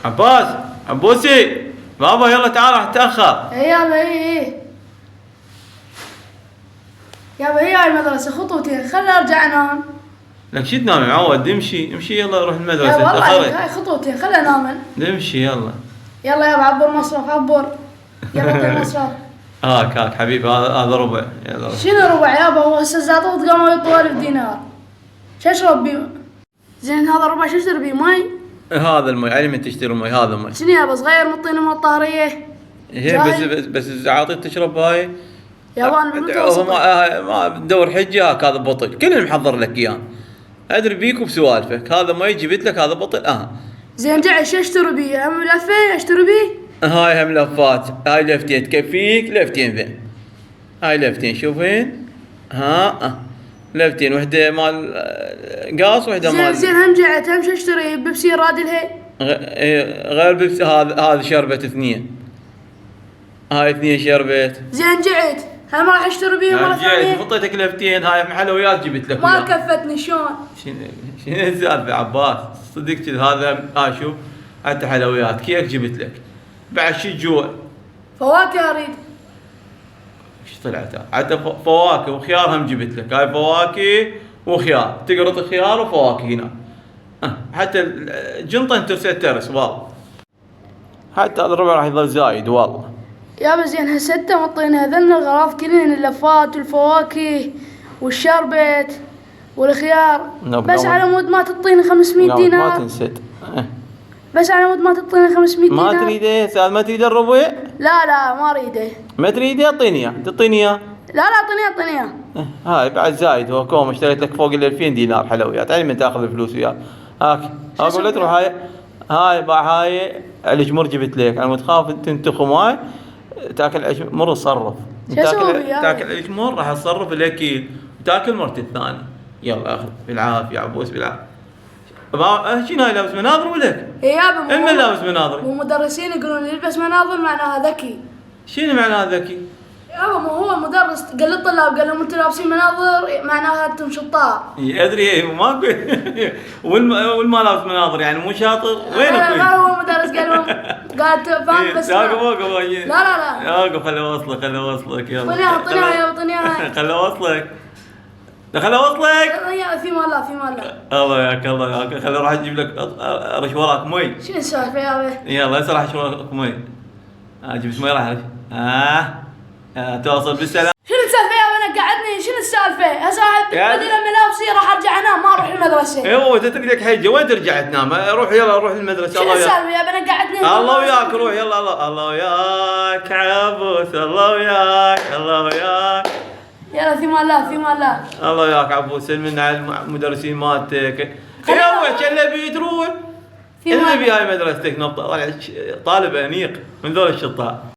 عباس، عبوسي، بابا يلا تعال راح تأخر. اي يابا اي. يابا هي هاي المدرسة خطوتين، خلنا ارجع انام. لك شو تنام معود؟ امشي امشي يلا روح المدرسة. يا والله تأخرت. هاي خطوتين، خلنا انام. امشي يلا. يلا يابا عبر مصرف عبر. يلا اعطي مصرف. هاك حبيبي، هذا ربع. يلا. شنو ربع يابا؟ هو هسه زعطوط قاموا يطوا 1000 دينار. شو اشرب بيه؟ زين هذا ربع شو اشتري بيه؟ مي؟ هذا المي، علي من تشتري مي، هذا مي. شنو يابا صغير مطيني من الطارية؟ هي بس عاطي تشرب هاي. يابا انا بالمتوسط. ما تدور حجه، هذا بطل، كل محضر لك اياه. ادري بيك وبسوالفك، هذا ما جبت لك، هذا بطل. زين جعل شو اشتري بيه؟ هم لفه اشتري بيه؟ هاي هم لفات، هاي لفتين تكفيك، لفتين ذين. هاي لفتين شوفين. لفتين، وحده مال قاص وحده مال. زين هم جعت هم شو اشتري؟ بيبسي رادل هي؟ غير بيبسي، هذا شربت اثنين. هاي اثنين شربت. زين جعت هم راح اشتري بيه مره ثانيه. حطيتك لفتين، هاي حلويات جبت لك. ما كفتني شلون؟ شنو السالفه عباس؟ صدق كذا هذا شوف، حتى حلويات كيك جبت لك. بعد شي جوع. فواكه اريد. ايش طلعت؟ حتى فواكه وخيار هم جبت لك، هاي فواكه وخيار، تقرط خيار وفواكه هنا. حتى الجنطه انت ترس والله. حتى هذا الربع راح يظل زايد والله. يابا زين هسه انت مطيني هذن الغراف كلهن، اللفات والفواكه والشربت والخيار. بس على مود ما تعطيني 500 دينار. ما تنسد. بس على مود ما تعطيني 500 دينار. ما تريده سؤال؟ ما تريد الربع؟ لا ما اريده. ما تريده؟ اعطيني اياه، تعطيني اياه. لا اعطيني اياه. هاي بعد زايد، هو كوم اشتريت لك فوق ال 2000 دينار حلويات، علي من تاخذ الفلوس وياك. هاك اقول لك تروح هاي باع هاي الجمر جبت لك، انا متخاف تنتخم هاي تاكل عجمر وتصرف. تاكل عجمر راح تصرف الاكيل وتاكل مرتين ثاني. يلا اخذ بالعافيه عبوس بالعافيه. شنو هاي لابس مناظر ولك؟ اي يابا من لابس مناظر؟ ومدرسين يقولون يلبس مناظر معناها ذكي. شنو معناها ذكي؟ يابا ما هو مدرس قال للطلاب، قال لهم انتم لابسين مناظر معناها انتم شطار. ادري ماكو. والما لابس مناظر يعني مو شاطر، وين اخوي؟ ما هو مدرس قال لهم، قال فاهم بس. وقف. لا وقف، خليه اوصلك يلا. اعطيني اياها. خليه اوصلك. خليه اوصلك. في مال الله ياك خليه راح اجيب لك رش وراك مي. شنو السالفه يابا؟ يلا هسه راح اشرب وراك مي. جبت مي راح توصل بالسلام. شنو السالفه يابا؟ انا قعدني شنو السالفه؟ هسه راح بدل ملابسي راح ارجع انام، ما اروح المدرسه. ايوه تترك حجه، وين ترجع تنام؟ روح يلا روح المدرسه. الله وياك. شنو السالفه يابا؟ انا قعدني. الله وياك روح يلا. الله وياك عبوس، الله وياك. يلا في مال الله. الله وياك عبوس، سلمنا على المدرسين مالتك. يلا كله بيتروح. اللي بهاي مدرستك طالب انيق من ذول الشطار.